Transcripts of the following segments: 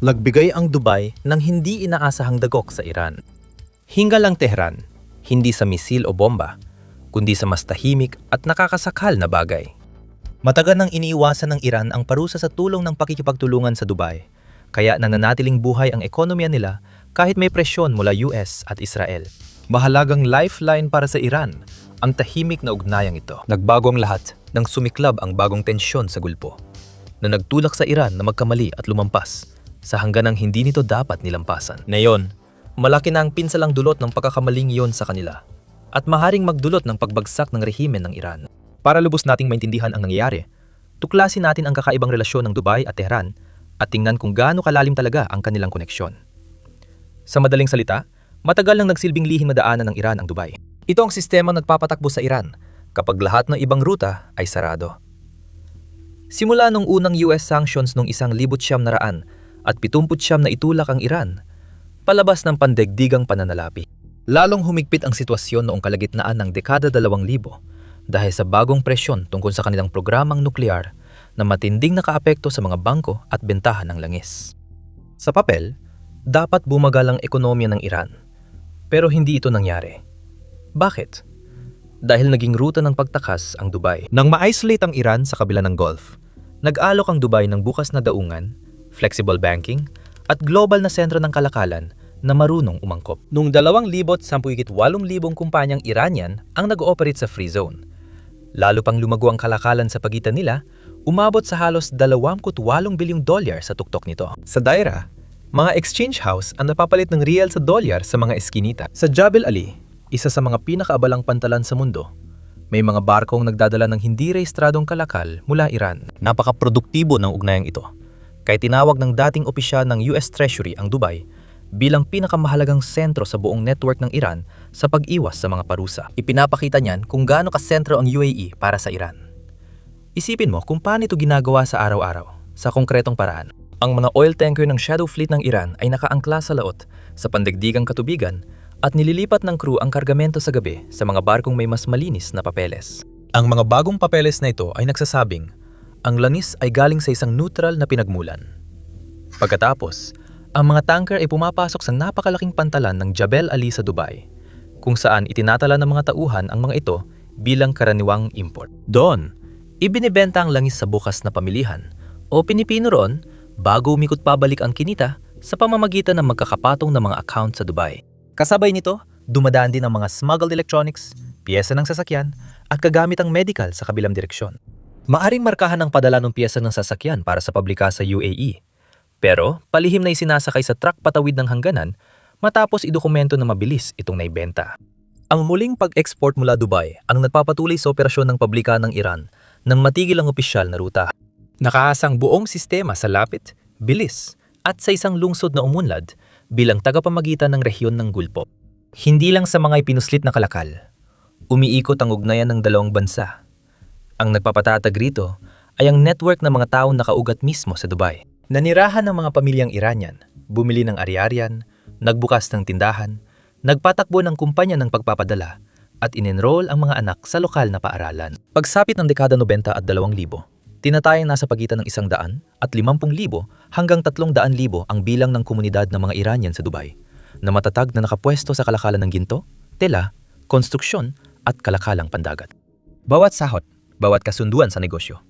Nagbigay ang Dubai ng hindi inaasahang dagok sa Iran. Hingal ang Tehran, hindi sa misil o bomba, kundi sa mas tahimik at nakakasakal na bagay. Matagal nang iniiwasan ng Iran ang parusa sa tulong ng pakikipagtulungan sa Dubai, kaya nananatiling buhay ang ekonomiya nila kahit may presyon mula US at Israel. Mahalagang lifeline para sa Iran ang tahimik na ugnayang ito. Nagbago ang lahat nang sumiklab ang bagong tensyon sa Gulpo, na nagtulak sa Iran na magkamali at lumampas sa hangganang hindi nito dapat nilampasan. Ngayon, malaki na ang pinsalang dulot ng pagkakamaling iyon sa kanila at maharing magdulot ng pagbagsak ng rehimen ng Iran. Para lubos nating maintindihan ang nangyayari, tuklasin natin ang kakaibang relasyon ng Dubai at Tehran at tingnan kung gaano kalalim talaga ang kanilang koneksyon. Sa madaling salita, matagal nang nagsilbing lihim na daanan ng Iran ang Dubai. Ito ang sistemang nagpapatakbo sa Iran kapag lahat ng ibang ruta ay sarado. Simula nung unang US sanctions noong 1979 at 79 na itulak ang Iran, palabas ng pandaigdigang pananalapi. Lalong humigpit ang sitwasyon noong kalagitnaan ng dekada 2000 dahil sa bagong presyon tungkol sa kanilang programang nuklear na matinding nakaapekto sa mga bangko at bentahan ng langis. Sa papel, dapat bumagal ang ekonomiya ng Iran, pero hindi ito nangyari. Bakit? Dahil naging ruta ng pagtakas ang Dubai. Nang ma-isolate ang Iran sa kabila ng Gulf, nag-alok ang Dubai ng bukas na daungan, flexible banking, at global na sentro ng kalakalan na marunong umangkop. Noong 2,018,000 kumpanyang Iranian ang nag-ooperate sa free zone. Lalo pang lumago ang kalakalan sa pagitan nila, umabot sa halos $28 bilyong sa tuktok nito. Sa Daira, mga exchange house ang napapalit ng real sa dolyar sa mga eskinita. Sa Jebel Ali, isa sa mga pinakaabalang pantalan sa mundo, may mga barkong nagdadala ng hindi rehistradong kalakal mula Iran. Napakaproduktibo ng ugnayang ito, kaya tinawag ng dating opisyal ng US Treasury ang Dubai bilang pinakamahalagang sentro sa buong network ng Iran sa pag-iwas sa mga parusa. Ipinapakita niyan kung gaano kasentro ang UAE para sa Iran. Isipin mo kung paano ito ginagawa sa araw-araw, sa konkretong paraan. Ang mga oil tanker ng Shadow Fleet ng Iran ay nakaangkla sa laot sa pandaigdigang katubigan at nililipat ng crew ang kargamento sa gabi sa mga barkong may mas malinis na papeles. Ang mga bagong papeles na ito ay nagsasabing ang langis ay galing sa isang neutral na pinagmulan. Pagkatapos, ang mga tanker ay pumapasok sa napakalaking pantalan ng Jebel Ali sa Dubai, kung saan itinatala ng mga tauhan ang mga ito bilang karaniwang import. Doon, ibinibenta ang langis sa bukas na pamilihan o pinipino roon bago umikot pabalik ang kinita sa pamamagitan ng magkakapatong na mga account sa Dubai. Kasabay nito, dumadaan din ang mga smuggled electronics, piyesa ng sasakyan at kagamitang medical sa kabilang direksyon. Maaring markahan ang padala ng piyesa ng sasakyan para sa pablika sa UAE, pero palihim na isinasakay sa truck patawid ng hangganan matapos idokumento na mabilis itong naibenta. Ang muling pag-export mula Dubai ang nagpapatuloy sa operasyon ng pablika ng Iran nang matigil ang opisyal na ruta. Nakaasang buong sistema sa lapit, bilis at sa isang lungsod na umunlad bilang tagapamagitan ng rehiyon ng Gulpo. Hindi lang sa mga ipinuslit na kalakal, umiikot ang ugnayan ng dalawang bansa. Ang nagpapatatag rito ay ang network ng mga taong nakaugat mismo sa Dubai. Nanirahan ng mga pamilyang Iranian, bumili ng ari-arian, nagbukas ng tindahan, nagpatakbo ng kumpanya ng pagpapadala, at in-enroll ang mga anak sa lokal na paaralan. Pagsapit ng dekada 90 at 2000, tinatayang nasa pagitan ng 100 at 50,000 hanggang 300,000 ang bilang ng komunidad ng mga Iranian sa Dubai, na matatag na nakapwesto sa kalakalan ng ginto, tela, konstruksyon at kalakalang pandagat. Bawat sahot, bawat kasunduan sa negosyo,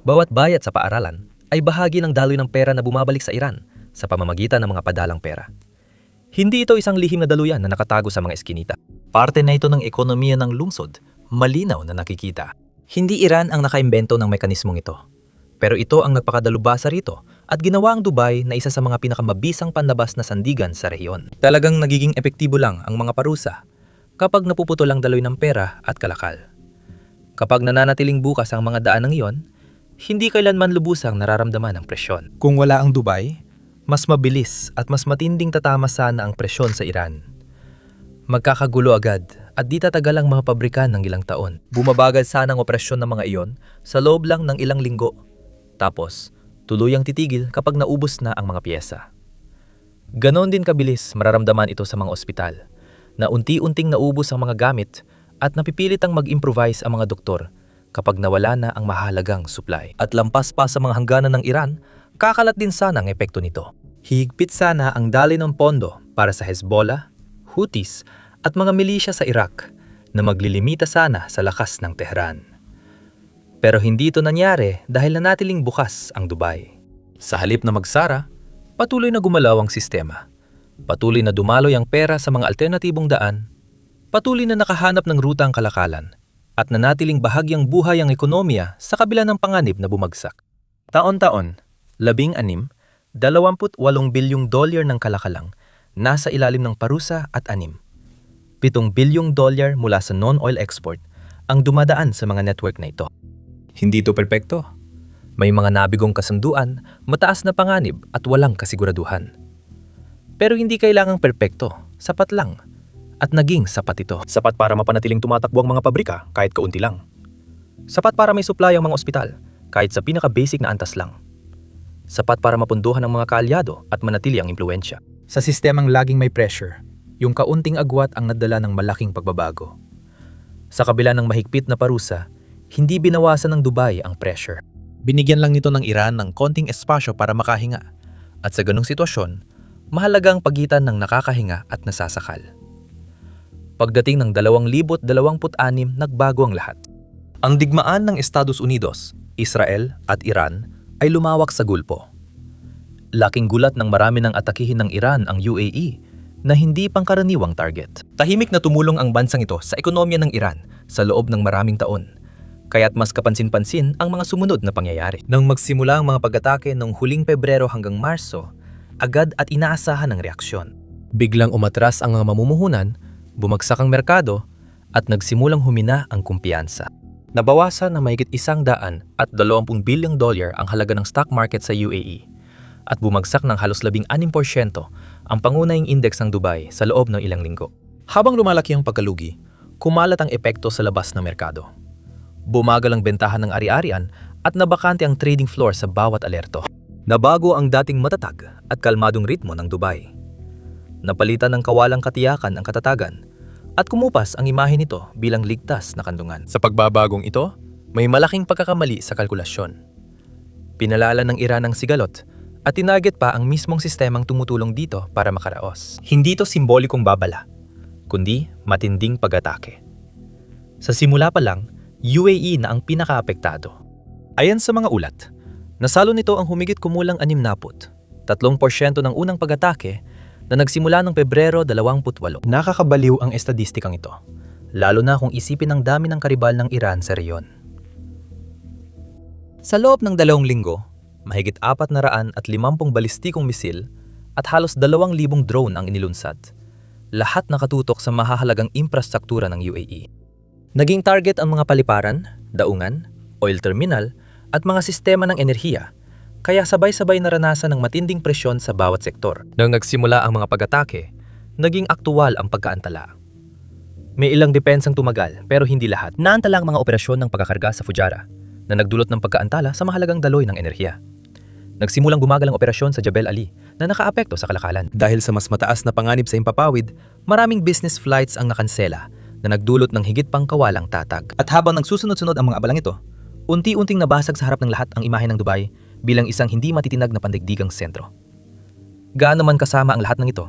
bawat bayad sa paaralan ay bahagi ng daloy ng pera na bumabalik sa Iran sa pamamagitan ng mga padalang pera. Hindi ito isang lihim na daluyan na nakatago sa mga eskinita. Parte na ito ng ekonomiya ng lungsod, malinaw na nakikita. Hindi Iran ang nakaimbento ng mekanismong ito, pero ito ang nagpakadalubhasa rito at ginawa ang Dubai na isa sa mga pinakamabisang panlabas na sandigan sa rehiyon. Talagang nagiging epektibo lang ang mga parusa kapag napuputol ang daloy ng pera at kalakal. Kapag nananatiling bukas ang mga daan ng iyon, hindi kailanman lubusang nararamdaman ang presyon. Kung wala ang Dubai, mas mabilis at mas matinding tatama sana ang presyon sa Iran. Magkakagulo agad at di tatagal ang mga pabrikan ng ilang taon. Bumabagal sana ang operasyon ng mga iyon sa loob lang ng ilang linggo. Tapos, tuluyang titigil kapag naubos na ang mga piyesa. Ganon din kabilis mararamdaman ito sa mga ospital, na unti-unting naubos ang mga gamit at napipilitang mag-improvise ang mga doktor kapag nawala na ang mahalagang supply. At lampas pa sa mga hangganan ng Iran, kakalat din sana ang epekto nito. Higpit sana ang daloy ng pondo para sa Hezbollah, Houthis at mga milisya sa Iraq na maglilimita sana sa lakas ng Tehran. Pero hindi ito nangyari dahil nanatiling bukas ang Dubai. Sa halip na magsara, patuloy na gumalaw ang sistema. Patuloy na dumaloy ang pera sa mga alternatibong daan. Patuloy na nakahanap ng ruta ang kalakalan at nanatiling bahagyang buhay ang ekonomiya sa kabila ng panganib na bumagsak. Taon-taon, 16, 28 bilyong dolyar ng kalakalang nasa ilalim ng parusa at anim. 7 bilyong dolyar mula sa non-oil export ang dumadaan sa mga network na ito. Hindi ito perpekto. May mga nabigong kasunduan, mataas na panganib at walang kasiguraduhan. Pero hindi kailangang perpekto, sapat lang. At naging sapat ito. Sapat para mapanatiling tumatakbo ang mga pabrika kahit kaunti lang. Sapat para may supply ang mga ospital kahit sa pinaka-basic na antas lang. Sapat para mapunduhan ang mga kaalyado at manatili ang impluensya. Sa sistemang laging may pressure, yung kaunting agwat ang nadala ng malaking pagbabago. Sa kabila ng mahigpit na parusa, hindi binawasan ng Dubai ang pressure. Binigyan lang nito ng Iran ng konting espasyo para makahinga. At sa ganung sitwasyon, mahalaga ang pagitan ng nakakahinga at nasasakal. Pagdating ng 2026, nagbago ang lahat. Ang digmaan ng Estados Unidos, Israel at Iran ay lumawak sa Gulpo. Laking gulat ng marami ng atakihin ng Iran ang UAE na hindi pangkaraniwang target. Tahimik na tumulong ang bansang ito sa ekonomiya ng Iran sa loob ng maraming taon. Kaya't mas kapansin-pansin ang mga sumunod na pangyayari. Nang magsimula ang mga pag-atake noong huling Pebrero hanggang Marso, agad at inaasahan ang reaksyon. Biglang umatras ang mga mamumuhunan, bumagsak ang merkado, at nagsimulang humina ang kumpiyansa. Nabawasan na mahigit 100 at 20 bilyong dolyar ang halaga ng stock market sa UAE at bumagsak ng halos 16% ang pangunahing index ng Dubai sa loob ng ilang linggo. Habang lumalaki ang pagkalugi, kumalat ang epekto sa labas ng merkado. Bumagal ang bentahan ng ari-arian at nabakante ang trading floor sa bawat alerto. Nabago ang dating matatag at kalmadong ritmo ng Dubai. Napalitan ng kawalang katiyakan ang katatagan at kumupas ang imahe nito bilang ligtas na kanlungan. Sa pagbabagong ito, may malaking pagkakamali sa kalkulasyon. Pinalala ng Iran ang sigalot at tinarget pa ang mismong sistemang tumutulong dito para makaraos. Hindi ito simbolikong babala, kundi matinding pag-atake. Sa simula pa lang, UAE na ang pinakaapektado. Ayon sa mga ulat, nasalo nito ang humigit kumulang 60, 3% ng unang pag-atake na nagsimula noong Pebrero 28. Nakakabaliw ang estadistikang ito, lalo na kung isipin ang dami ng karibal ng Iran sa reyon. Sa loob ng 2 linggo, mahigit 450 balistikong misil at halos 2,000 drone ang inilunsad. Lahat nakatutok sa mahahalagang infrastruktura ng UAE. Naging target ang mga paliparan, daungan, oil terminal at mga sistema ng enerhiya. Kaya sabay-sabay naranasan ng matinding presyon sa bawat sektor. Nang nagsimula ang mga pag-atake, naging aktuwal ang pagkaantala. May ilang depensang tumagal pero hindi lahat. Naantala ang mga operasyon ng pagkakarga sa Fujairah na nagdulot ng pagkaantala sa mahalagang daloy ng enerhiya. Nagsimulang bumagal ang operasyon sa Jebel Ali na nakaapekto sa kalakalan. Dahil sa mas mataas na panganib sa impapawid, maraming business flights ang nakansela na nagdulot ng higit pang kawalang tatag. At habang nagsusunod-sunod ang mga abalang ito, unti-unting nabasag sa harap ng lahat ang imahe ng Dubai bilang isang hindi matitinag na pandaigdigang sentro. Gaano man kasama ang lahat ng ito,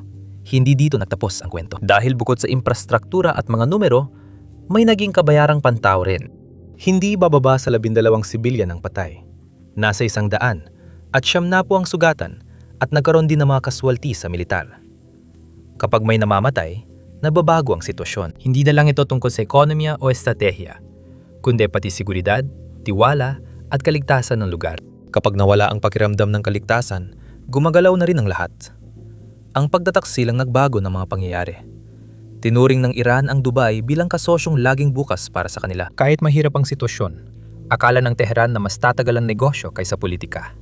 hindi dito nagtapos ang kwento. Dahil bukod sa infrastruktura at mga numero, may naging kabayarang pantao rin. Hindi bababa sa 12 sibilyan ang patay. Nasa 100 at 90 ang sugatan at nagkaroon din ng mga kaswalti sa militar. Kapag may namamatay, nababago ang sitwasyon. Hindi na lang ito tungkol sa ekonomiya o estratehiya, kundi pati seguridad, tiwala at kaligtasan ng lugar. Kapag nawala ang pakiramdam ng kaligtasan, gumagalaw na rin ang lahat. Ang pagtataksil ang nagbago ng mga pangyayari. Tinuring ng Iran ang Dubai bilang kasosyong laging bukas para sa kanila. Kahit mahirap ang sitwasyon, akala ng Tehran na mas tatagal ang negosyo kaysa politika.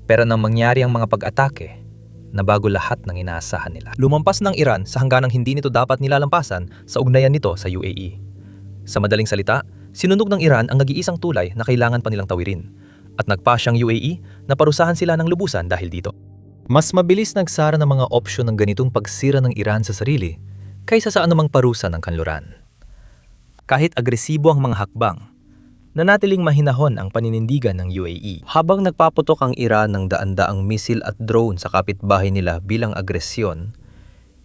Pero nang mangyari ang mga pag-atake, nabago lahat ng inaasahan nila. Lumampas ng Iran sa hangganang hindi nito dapat nilalampasan sa ugnayan nito sa UAE. Sa madaling salita, sinunog ng Iran ang nag-iisang tulay na kailangan pa nilang tawirin. At nagpasyang UAE na parusahan sila ng lubusan dahil dito. Mas mabilis nagsara ng mga opsyon ng ganitong pagsira ng Iran sa sarili kaysa sa anumang parusa ng kanluran. Kahit agresibo ang mga hakbang, nanatiling mahinahon ang paninindigan ng UAE. Habang nagpaputok ang Iran ng daan-daang misil at drone sa kapitbahay nila bilang agresyon,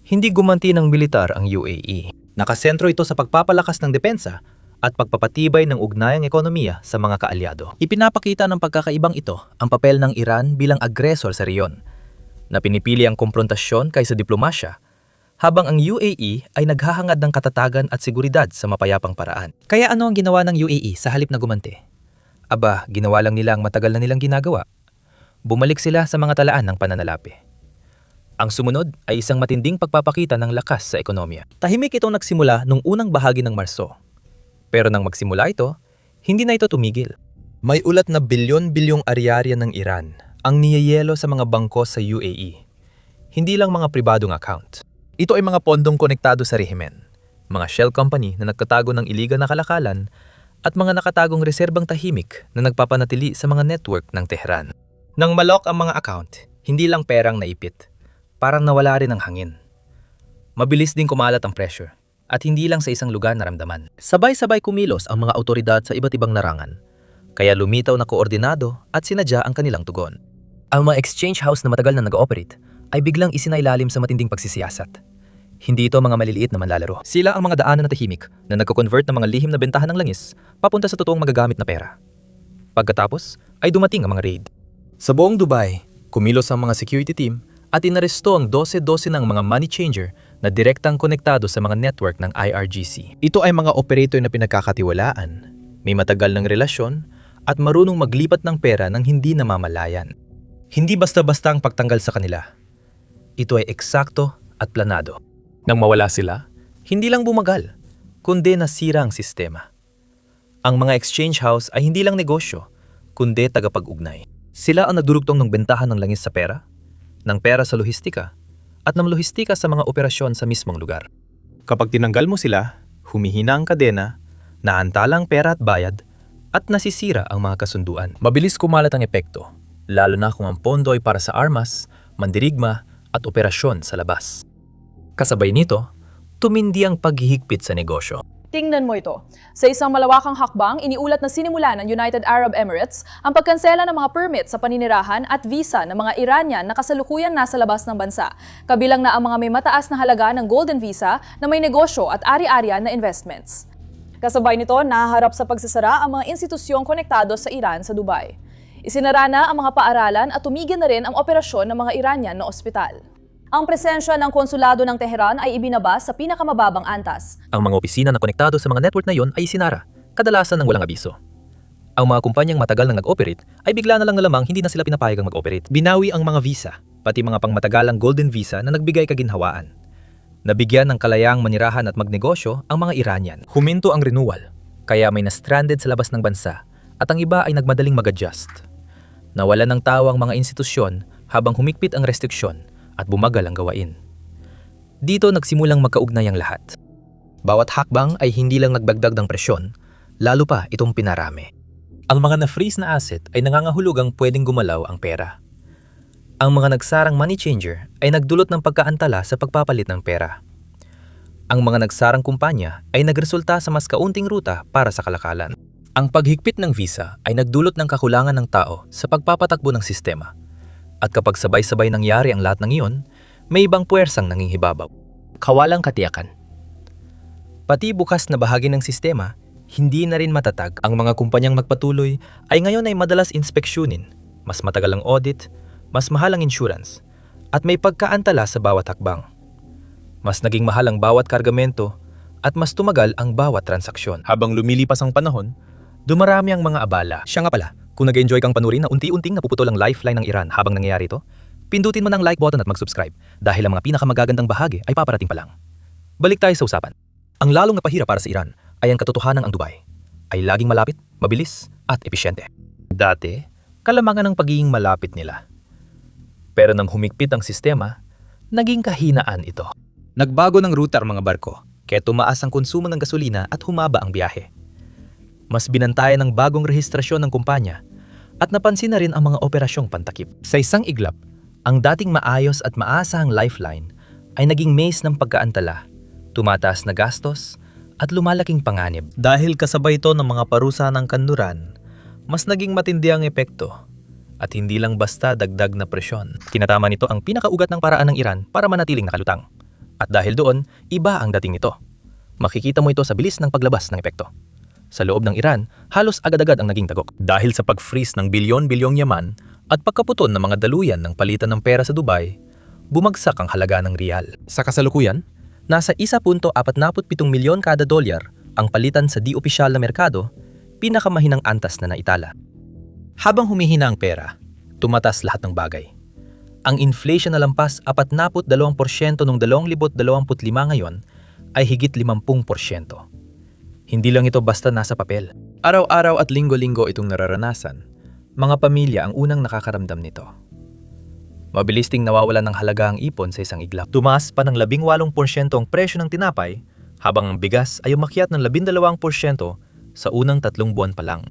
hindi gumanti ng militar ang UAE. Nakasentro ito sa pagpapalakas ng depensa at pagpapatibay ng ugnayang ekonomiya sa mga kaalyado. Ipinapakita ng pagkakaibang ito ang papel ng Iran bilang agresor sa reyon, na pinipili ang komprontasyon kaysa diplomasya, habang ang UAE ay naghahangad ng katatagan at seguridad sa mapayapang paraan. Kaya ano ang ginawa ng UAE sa halip na gumanti? Aba, ginawa lang nila ang matagal na nilang ginagawa. Bumalik sila sa mga talaan ng pananalapi. Ang sumunod ay isang matinding pagpapakita ng lakas sa ekonomiya. Tahimik itong nagsimula nung unang bahagi ng Marso. Pero nang magsimula ito, hindi na ito tumigil. May ulat na bilyon-bilyong aryarya ng Iran ang niyayelo sa mga bangko sa UAE. Hindi lang mga pribadong account. Ito ay mga pondong konektado sa rehimen, mga shell company na nagtatago ng iligal na kalakalan at mga nakatagong reserbang tahimik na nagpapanatili sa mga network ng Tehran. Nang malok ang mga account, hindi lang perang naipit, parang nawala rin ang hangin. Mabilis din kumalat ang pressure at hindi lang sa isang lugar naramdaman. Sabay-sabay kumilos ang mga autoridad sa iba't ibang larangan, kaya lumitaw na koordinado at sinadya ang kanilang tugon. Ang mga exchange house na matagal na nag-ooperate ay biglang isinailalim sa matinding pagsisiyasat. Hindi ito mga maliliit na manlalaro. Sila ang mga daanan na tahimik na nagko-convert ng mga lihim na bentahan ng langis papunta sa totoong magagamit na pera. Pagkatapos ay dumating ang mga raid. Sa buong Dubai, kumilos ang mga security team at inaresto ang 12-12 ng mga money changer na direktang konektado sa mga network ng IRGC. Ito ay mga operator na pinagkakatiwalaan, may matagal ng relasyon at marunong maglipat ng pera ng hindi namamalayan. Hindi basta-basta ang pagtanggal sa kanila. Ito ay eksakto at planado. Nang mawala sila, hindi lang bumagal, kundi nasira ang sistema. Ang mga exchange house ay hindi lang negosyo, kundi tagapag-ugnay. Sila ang nagdurugtong ng bentahan ng langis sa pera, ng pera sa lohistika, at ng lohistika sa mga operasyon sa mismong lugar. Kapag tinanggal mo sila, humihina ang kadena, naantala ang pera at bayad, at nasisira ang mga kasunduan. Mabilis kumalat ang epekto, lalo na kung ang pondo ay para sa armas, mandirigma, at operasyon sa labas. Kasabay nito, tumindi ang paghihigpit sa negosyo. Tingnan mo ito. Sa isang malawakang hakbang, iniulat na sinimula ng United Arab Emirates ang pagkansela ng mga permit sa paninirahan at visa ng mga Iranian na kasalukuyan nasa labas ng bansa. Kabilang na ang mga may mataas na halaga ng Golden Visa na may negosyo at ari-arian na investments. Kasabay nito, nahaharap sa pagsasara ang mga institusyong konektado sa Iran sa Dubai. Isinara na ang mga paaralan at tumigil na rin ang operasyon ng mga Iranian na ospital. Ang presensya ng konsulado ng Tehran ay ibinaba sa pinakamababang antas. Ang mga opisina na konektado sa mga network na iyon ay sinara, kadalasan ng walang abiso. Ang mga kumpanyang matagal na nag-operate ay bigla na lang nalamang hindi na sila pinapayagang mag-operate. Binawi ang mga visa, pati mga pangmatagalang Golden Visa na nagbigay kaginhawaan. Nabigyan ng kalayaang manirahan at magnegosyo ang mga Iranian. Huminto ang renewal, kaya may na-stranded sa labas ng bansa at ang iba ay nagmadaling mag-adjust. Nawalan ng tawa ang mga institusyon habang humigpit ang restriksyon at bumagal ang gawain. Dito nagsimulang magkaugnay ang lahat. Bawat hakbang ay hindi lang nagdagdag ng presyon, lalo pa itong pinarami. Ang mga na-freeze na asset ay nangangahulugang pwedeng gumalaw ang pera. Ang mga nagsarang money changer ay nagdulot ng pagkaantala sa pagpapalit ng pera. Ang mga nagsarang kumpanya ay nagresulta sa mas kaunting ruta para sa kalakalan. Ang paghigpit ng visa ay nagdulot ng kakulangan ng tao sa pagpapatakbo ng sistema. At kapag sabay-sabay nangyari ang lahat ng iyon, may ibang puwersang nanghihibabaw. Kawalang katiyakan. Pati bukas na bahagi ng sistema, hindi na rin matatag. Ang mga kumpanyang magpatuloy ay ngayon ay madalas inspeksyonin, mas matagal ang audit, mas mahal ang insurance, at may pagkaantala sa bawat hakbang. Mas naging mahal ang bawat kargamento at mas tumagal ang bawat transaksyon. Habang lumilipas ang panahon, dumarami ang mga abala. Siya nga pala, kung nag-enjoy kang panurin na unti-unting napuputol ang lifeline ng Iran habang nangyayari ito, pindutin mo ng like button at mag-subscribe dahil ang mga pinakamagagandang bahagi ay paparating pa lang. Balik tayo sa usapan. Ang lalong napahirap para sa Iran ay ang katotohanan ng Dubai ay laging malapit, mabilis at episyente. Dati, kalamangan ng pagiging malapit nila. Pero nang humigpit ang sistema, naging kahinaan ito. Nagbago ng ruta ang mga barko, kaya tumaas ang konsumo ng gasolina at humaba ang biyahe. Mas binantayan ng bagong rehistrasyon ng kumpanya at napansin na rin ang mga operasyong pantakip. Sa isang iglap, ang dating maayos at maasahang lifeline ay naging maze ng pagkaantala, tumataas na gastos at lumalaking panganib. Dahil kasabay ito ng mga parusa ng kanluran, mas naging matindi ang epekto at hindi lang basta dagdag na presyon. Tinatama nito ang pinakaugat ng paraan ng Iran para manatiling nakalutang. At dahil doon, iba ang dating nito. Makikita mo ito sa bilis ng paglabas ng epekto. Sa loob ng Iran, halos agad-agad ang naging dagok. Dahil sa pag-freeze ng bilyon-bilyong yaman at pagkaputon ng mga daluyan ng palitan ng pera sa Dubai, bumagsak ang halaga ng riyal. Sa kasalukuyan, nasa 1.47 milyon kada dolyar ang palitan sa di-opisyal na merkado, pinakamahinang antas na naitala. Habang humihina ang pera, tumatas lahat ng bagay. Ang inflation na lampas 42% noong 2025 ngayon ay higit 50%. Hindi lang ito basta nasa papel. Araw-araw at linggo-linggo itong nararanasan. Mga pamilya ang unang nakakaramdam nito. Mabilis ding nawawala ng halaga ang ipon sa isang iglap. Tumaas pa ng 18% ang presyo ng tinapay, habang ang bigas ay umakyat ng 12% sa unang 3 buwan pa lang.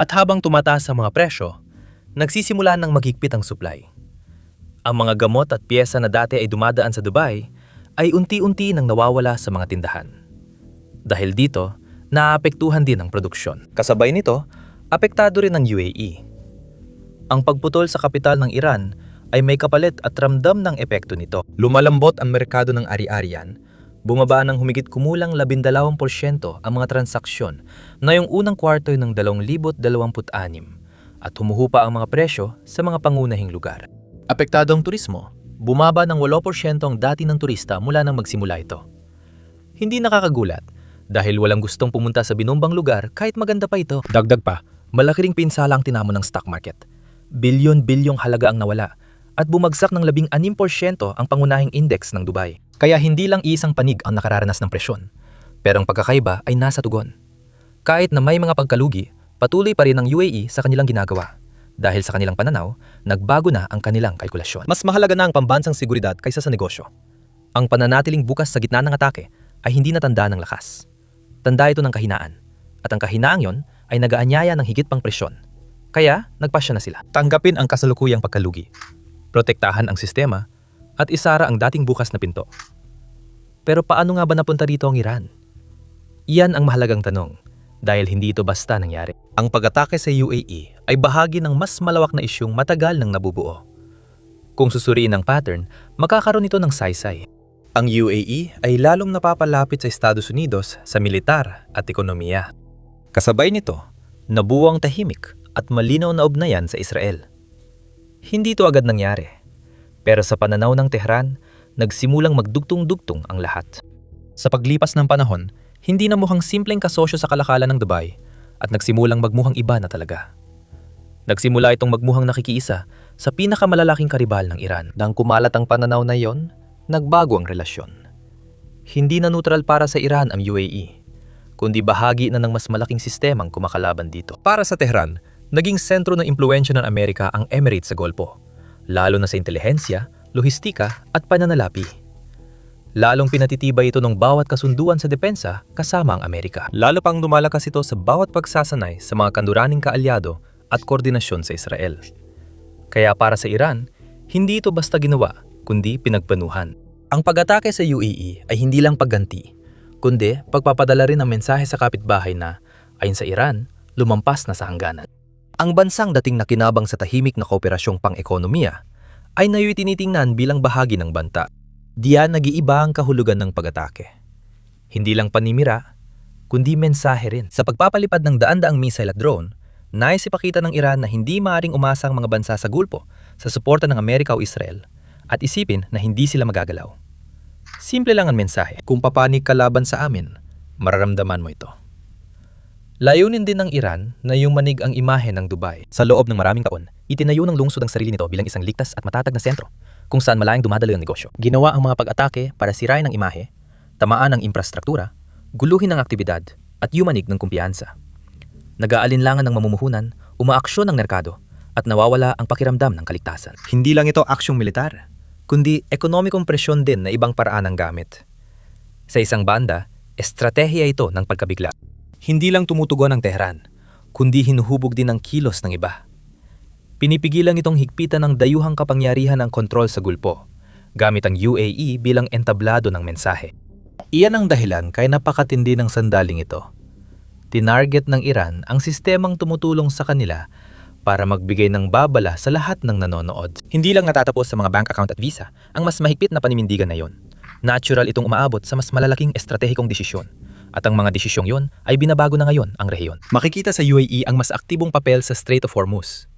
At habang tumataas ang mga presyo, nagsisimula ng maghigpit ang supply. Ang mga gamot at piyesa na dati ay dumadaan sa Dubai ay unti-unti nang nawawala sa mga tindahan. Dahil dito, naapektuhan din ang produksyon. Kasabay nito, apektado rin ang UAE. Ang pagputol sa kapital ng Iran ay may kapalit at ramdam ng epekto nito. Lumalambot ang merkado ng ari-arian, bumaba ng humigit kumulang 12% ang mga transaksyon na yung unang kwarto ng 2026 at humuhupa ang mga presyo sa mga pangunahing lugar. Apektado ang turismo, bumaba ng 8% ang dati ng turista mula nang magsimula ito. Hindi nakakagulat dahil walang gustong pumunta sa binumbang lugar kahit maganda pa ito. Dagdag pa, malaki ring pinsala ang tinamo ng stock market. Bilyon-bilyong halaga ang nawala at bumagsak ng 16% ang pangunahing index ng Dubai. Kaya hindi lang isang panig ang nakararanas ng presyon, pero ang pagkakaiba ay nasa tugon. Kahit na may mga pagkalugi, patuloy pa rin ang UAE sa kanilang ginagawa. Dahil sa kanilang pananaw, nagbago na ang kanilang kalkulasyon. Mas mahalaga na ang pambansang seguridad kaysa sa negosyo. Ang pananatiling bukas sa gitna ng atake ay hindi natanda ng lakas. Tanda ito ng kahinaan. At ang kahinaang yon ay nagaanyaya ng higit pang presyon. Kaya, nagpasya na sila. Tanggapin ang kasalukuyang pagkalugi. Protektahan ang sistema at isara ang dating bukas na pinto. Pero paano nga ba napunta rito ang Iran? Iyan ang mahalagang tanong dahil hindi ito basta nangyari. Ang pag-atake sa UAE ay bahagi ng mas malawak na isyung matagal nang nabubuo. Kung susuriin ang pattern, magkakaroon ito ng saysay. Ang UAE ay lalong napapalapit sa Estados Unidos sa militar at ekonomiya. Kasabay nito, nabuo ang tahimik at malinaw na ugnayan sa Israel. Hindi ito agad nangyari, pero sa pananaw ng Tehran, nagsimulang magdugtong-dugtong ang lahat. Sa paglipas ng panahon, hindi na mukhang simpleng kasosyo sa kalakalan ng Dubai at nagsimulang magmuhang iba na talaga. Nagsimula itong magmuhang nakikiisa sa pinakamalalaking karibal ng Iran. Nang kumalat ang pananaw na iyon, nagbago ang relasyon. Hindi na neutral para sa Iran ang UAE, kundi bahagi na ng mas malaking sistemang kumakalaban dito. Para sa Tehran, naging sentro ng impluwensya ng Amerika ang Emirates sa Golpo, lalo na sa intelihensya, lohistika at pananalapi. Lalong pinatitibay ito ng bawat kasunduan sa depensa kasama ang Amerika. Lalo pang lumalakas ito sa bawat pagsasanay sa mga kanduraning kaalyado at koordinasyon sa Israel. Kaya para sa Iran, hindi ito basta ginawa, kundi pinagpanuhan. Ang pag-atake sa UAE ay hindi lang pagganti, kundi pagpapadala rin ng mensahe sa kapitbahay na, ayon sa Iran, lumampas na sa hangganan. Ang bansang dating nakinabang sa tahimik na kooperasyong pang-ekonomiya ay ngayon tinitingnan bilang bahagi ng banta. Diyan nag-iiba ang kahulugan ng pag-atake. Hindi lang panimira, kundi mensahe rin. Sa pagpapalipad ng daan-daang missile at drone, nais ipakita ng Iran na hindi maaaring umasa ang mga bansa sa Gulpo sa suporta ng Amerika o Israel at isipin na hindi sila magagalaw. Simple lang ang mensahe. Kung papanig ka laban sa amin, mararamdaman mo ito. Layunin din ng Iran na yumanig ang imahe ng Dubai. Sa loob ng maraming taon, itinayo ng lungsod ang sarili nito bilang isang ligtas at matatag na sentro kung saan malayang dumadaloy ang negosyo. Ginawa ang mga pag-atake para sirain ang imahe, tamaan ang infrastruktura, guluhin ang aktibidad at yumanig ng kumpiyansa. Nag-aalinlangan ng mamumuhunan, umaaksyon ang merkado at nawawala ang pakiramdam ng kaligtasan. Hindi lang ito aksyong militar, kundi ekonomikong presyon din na ibang paraan ang gamit. Sa isang banda, estratehiya ito ng pagkabigla. Hindi lang tumutugon ang Tehran, kundi hinuhubog din ang kilos ng iba. Pinipigilan itong higpitan ng dayuhang kapangyarihan ng kontrol sa Gulpo, gamit ang UAE bilang entablado ng mensahe. Iyan ang dahilan kaya napakatindi ng sandaling ito. Tinarget ng Iran ang sistemang tumutulong sa kanila para magbigay ng babala sa lahat ng nanonood. Hindi lang natatapos sa mga bank account at visa ang mas mahigpit na paninindigan na yon. Natural itong umaabot sa mas malalaking estratehikong desisyon. At ang mga desisyong yon ay binabago na ngayon ang rehiyon. Makikita sa UAE ang mas aktibong papel sa Strait of Hormuz.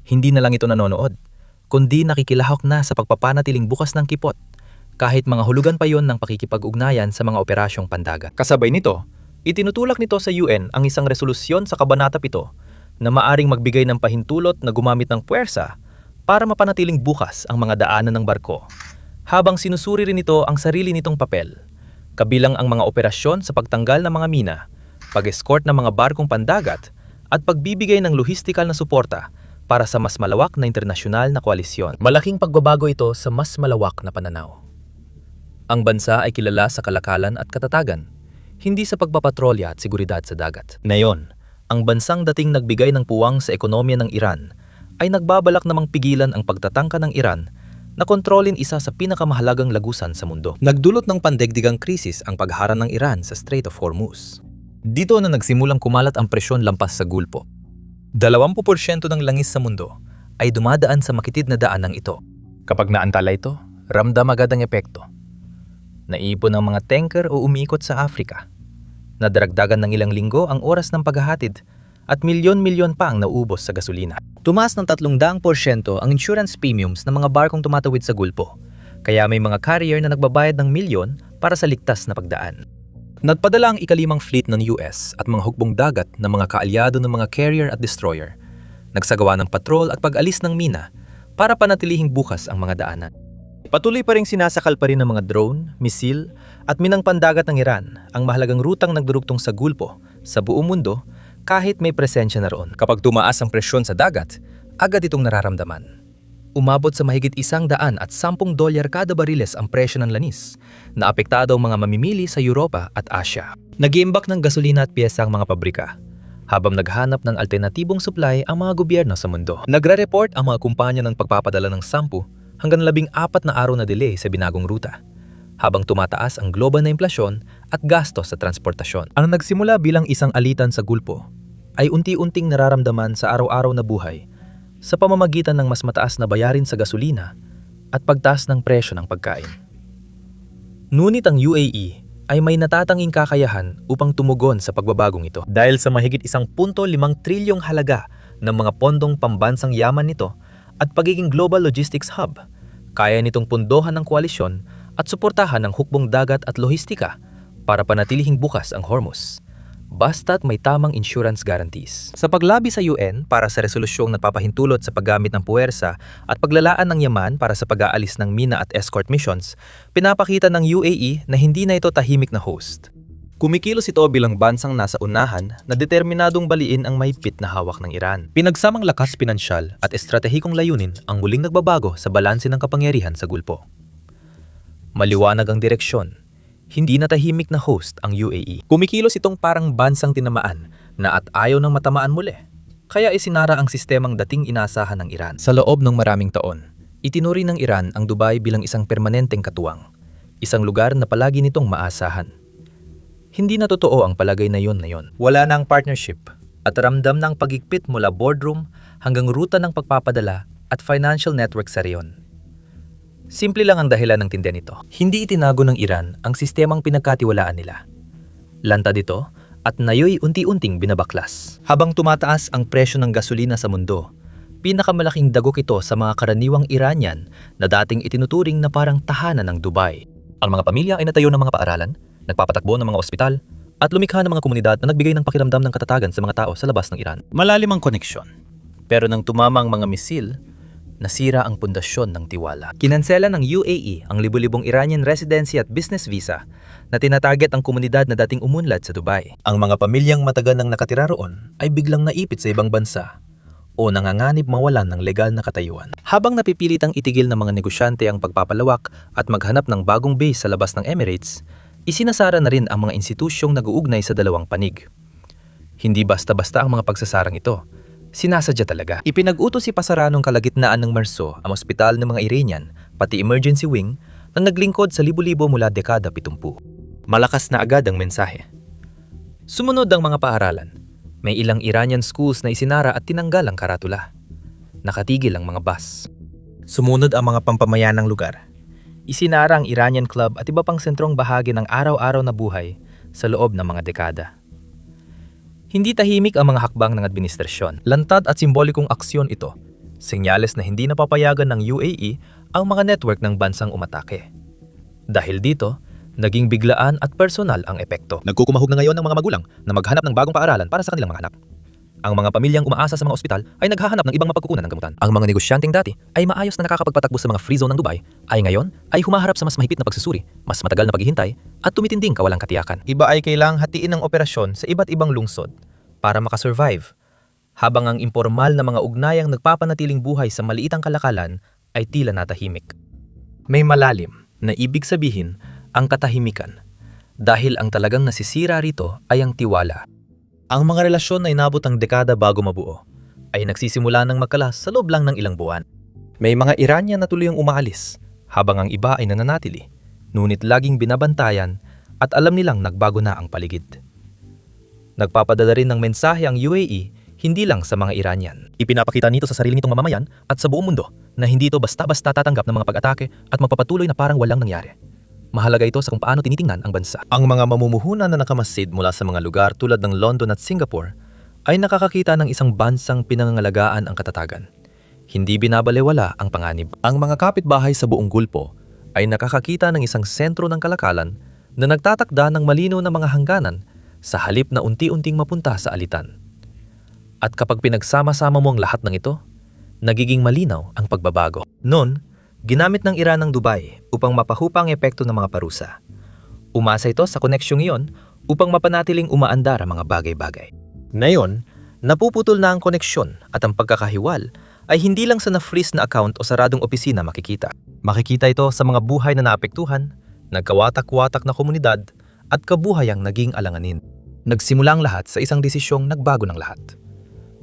Hindi na lang ito nanonood, kundi nakikilahok na sa pagpapanatiling bukas ng kipot, kahit mga hulugan pa yon ng pakikipag-ugnayan sa mga operasyong pandagat. Kasabay nito, itinutulak nito sa UN ang isang resolusyon sa Kabanata 7 na maaring magbigay ng pahintulot na gumamit ng puwersa para mapanatiling bukas ang mga daanan ng barko, habang sinusuri rin ito ang sarili nitong papel, kabilang ang mga operasyon sa pagtanggal ng mga mina, pag-escort ng mga barkong pandagat, at pagbibigay ng lohistikal na suporta para sa mas malawak na internasyonal na koalisyon. Malaking pagbabago ito sa mas malawak na pananaw. Ang bansa ay kilala sa kalakalan at katatagan, hindi sa pagpapatrolya at seguridad sa dagat. Ngayon, ang bansang dating nagbigay ng puwang sa ekonomiya ng Iran ay nagbabalak namang pigilan ang pagtatangka ng Iran na kontrolin isa sa pinakamahalagang lagusan sa mundo. Nagdulot ng pandaigdigang krisis ang pagharang ng Iran sa Strait of Hormuz. Dito na nagsimulang kumalat ang presyon lampas sa Gulpo. 20% ng langis sa mundo ay dumadaan sa makitid na daanang ito. Kapag naantala ito, ramdam agad ang epekto. Naipon ang mga tanker o umiikot sa Afrika. Nadaragdagan ng ilang linggo ang oras ng paghahatid at milyon-milyon pa ang naubos sa gasolina. Tumaas ng 300% ang insurance premiums ng mga barkong tumatawid sa Gulpo, kaya may mga carrier na nagbabayad ng milyon para sa ligtas na pagdaan. Nagpadala ang ikalimang fleet ng US at mga hukbong dagat ng mga kaalyado ng mga carrier at destroyer. Nagsagawa ng patrol at pag-alis ng mina para panatilihing bukas ang mga daanan. Patuloy pa ring sinasakal pa rin ng mga drone, misil at minang pandagat ng Iran ang mahalagang rutang nagdurugtong sa Gulpo sa buong mundo kahit may presensya na roon. Kapag tumaas ang presyon sa dagat, agad itong nararamdaman. Umabot sa mahigit $110 kada bariles ang presyo ng lanis, na apektado ang mga mamimili sa Europa at Asia. Nag-iimbak ng gasolina at piyesa ang mga pabrika, habang naghanap ng alternatibong supply ang mga gobyerno sa mundo. Nagre-report ang mga kumpanya ng pagpapadala ng 10 hanggang 14 na araw na delay sa binagong ruta, habang tumataas ang global na inflasyon at gastos sa transportasyon. Ang nagsimula bilang isang alitan sa Gulpo ay unti-unting nararamdaman sa araw-araw na buhay sa pamamagitan ng mas mataas na bayarin sa gasolina at pagtaas ng presyo ng pagkain. Ngunit ang UAE ay may natatanging kakayahan upang tumugon sa pagbabagong ito. Dahil sa mahigit 1.5 trilyong halaga ng mga pondong pambansang yaman nito at pagiging global logistics hub, kaya nitong pundohan ng koalisyon at suportahan ng hukbong dagat at lohistika para panatilihing bukas ang Hormuz, basta't may tamang insurance guarantees. Sa paglabi sa UN para sa resolusyong nagpapahintulot sa paggamit ng puwersa at paglalaan ng yaman para sa pag-aalis ng mina at escort missions, pinapakita ng UAE na hindi na ito tahimik na host. Kumikilos ito bilang bansang nasa unahan na determinadong baliin ang mahigpit na hawak ng Iran. Pinagsamang lakas pinansyal at estratehikong layunin ang muling nagbabago sa balanse ng kapangyarihan sa Gulpo. Maliwanag ang direksyon. Hindi na tahimik na host ang UAE. Kumikilos itong parang bansang tinamaan na at ayaw ng matamaan muli. Kaya isinara ang sistemang dating inasahan ng Iran. Sa loob ng maraming taon, itinuri ng Iran ang Dubai bilang isang permanenteng katuwang. Isang lugar na palagi nitong maasahan. Hindi na totoo ang palagay na yon. Wala na ang partnership at ramdam ng pagigpit mula boardroom hanggang ruta ng pagpapadala at financial network sa reyon. Simple lang ang dahilan ng tindi nito. Hindi itinago ng Iran ang sistemang pinagkatiwalaan nila. Lantad ito at nayo'y unti-unting binabaklas. Habang tumataas ang presyo ng gasolina sa mundo, pinakamalaking dagok ito sa mga karaniwang Iranian na dating itinuturing na parang tahanan ng Dubai. Ang mga pamilya ay natayo ng mga paaralan, nagpapatakbo ng mga ospital, at lumikha ng mga komunidad na nagbigay ng pakiramdam ng katatagan sa mga tao sa labas ng Iran. Malalim ang koneksyon. Pero nang tumama ang mga misil, nasira ang pundasyon ng tiwala. Kinansela ng UAE ang libu-libong Iranian residency at business visa na tinatarget ang komunidad na dating umunlad sa Dubai. Ang mga pamilyang matagal nang nakatira roon ay biglang naipit sa ibang bansa o nanganganib mawalan ng legal na katayuan. Habang napipilitang itigil ng mga negosyante ang pagpapalawak at maghanap ng bagong base sa labas ng Emirates, isinasara na rin ang mga institusyong nag-uugnay sa dalawang panig. Hindi basta-basta ang mga pagsasarang ito. Sinasadya talaga. Ipinag-utos si Pasara noong kalagitnaan ng Marso ang ospital ng mga Iranian, pati emergency wing, na naglingkod sa libo-libo mula dekada 70. Malakas na agad ang mensahe. Sumunod ang mga paaralan. May ilang Iranian schools na isinara at tinanggal ang karatula. Nakatigil ang mga bus. Sumunod ang mga pampamayanang lugar. Isinara ang Iranian Club at iba pang sentrong bahagi ng araw-araw na buhay sa loob ng mga dekada. Hindi tahimik ang mga hakbang ng administrasyon. Lantad at simbolikong aksyon ito. Senyales na hindi napapayagan ng UAE ang mga network ng bansang umatake. Dahil dito, naging biglaan at personal ang epekto. Nagkukumahog na ngayon ng mga magulang na maghanap ng bagong paaralan para sa kanilang mga anak. Ang mga pamilyang umaasa sa mga ospital ay naghahanap ng ibang mapagkukunan ng gamutan. Ang mga negosyanteng dati ay maayos na nakakapagpatakbo sa mga free zone ng Dubai ay ngayon ay humaharap sa mas mahigpit na pagsusuri, mas matagal na paghihintay at tumitinding kawalang katiyakan. Iba ay kailangang hatiin ng operasyon sa iba't ibang lungsod para makasurvive, habang ang impormal na mga ugnayang nagpapanatiling buhay sa maliitang kalakalan ay tila natahimik. May malalim na ibig sabihin ang katahimikan dahil ang talagang nasisira rito ay ang tiwala. Ang mga relasyon na inabot ang dekada bago mabuo ay nagsisimula ng magkalas sa loob lang ng ilang buwan. May mga Iranian na tuluyang umaalis habang ang iba ay nananatili, ngunit laging binabantayan at alam nilang nagbago na ang paligid. Nagpapadala rin ng mensahe ang UAE hindi lang sa mga Iranian. Ipinapakita nito sa sarili nitong mamamayan at sa buong mundo na hindi ito basta-basta tatanggap ng mga pag-atake at magpapatuloy na parang walang nangyari. Mahalaga ito sa kung paano tinitingnan ang bansa. Ang mga mamumuhunan na nakamasid mula sa mga lugar tulad ng London at Singapore ay nakakakita ng isang bansang pinangangalagaan ang katatagan. Hindi binabalewala ang panganib. Ang mga kapitbahay sa buong Gulpo ay nakakakita ng isang sentro ng kalakalan na nagtatakda ng malinaw na mga hangganan sa halip na unti-unting mapunta sa alitan. At kapag pinagsama-sama mo ang lahat ng ito, nagiging malinaw ang pagbabago. Noon, ginamit ng Iran ang Dubai upang mapahupa ang epekto ng mga parusa. Umasa ito sa koneksyong iyon upang mapanatiling umaandar ang mga bagay-bagay. Ngayon, napuputol na ang koneksyon at ang pagkakahiwal ay hindi lang sa na-freeze na account o saradong opisina makikita. Makikita ito sa mga buhay na naapektuhan, nagkawatak-watak na komunidad at kabuhayang naging alanganin. Nagsimula ang lahat sa isang desisyong nagbago ng lahat.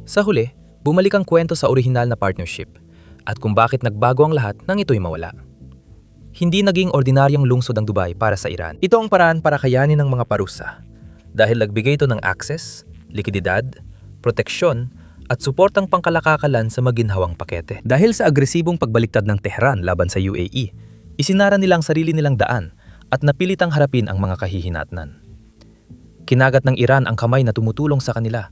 Sa huli, bumalik ang kwento sa orihinal na partnership at kung bakit nagbago ang lahat nang ito'y mawala. Hindi naging ordinaryong lungsod ang Dubai para sa Iran. Ito ang paraan para kayanin ng mga parusa dahil nagbigay ito ng access, likwididad, proteksyon at suportang pangkalakakalan sa maginhawang pakete. Dahil sa agresibong pagbaliktad ng Tehran laban sa UAE, isinara nilang sarili nilang daan at napilitang harapin ang mga kahihinatnan. Kinagat ng Iran ang kamay na tumutulong sa kanila,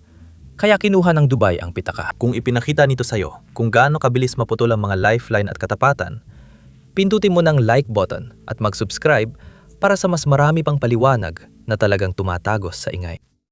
kaya kinuha ng Dubai ang pitaka. Kung ipinakita nito sa'yo kung gaano kabilis maputol ang mga lifeline at katapatan, pindutin mo ng like button at mag-subscribe para sa mas marami pang paliwanag na talagang tumatagos sa ingay.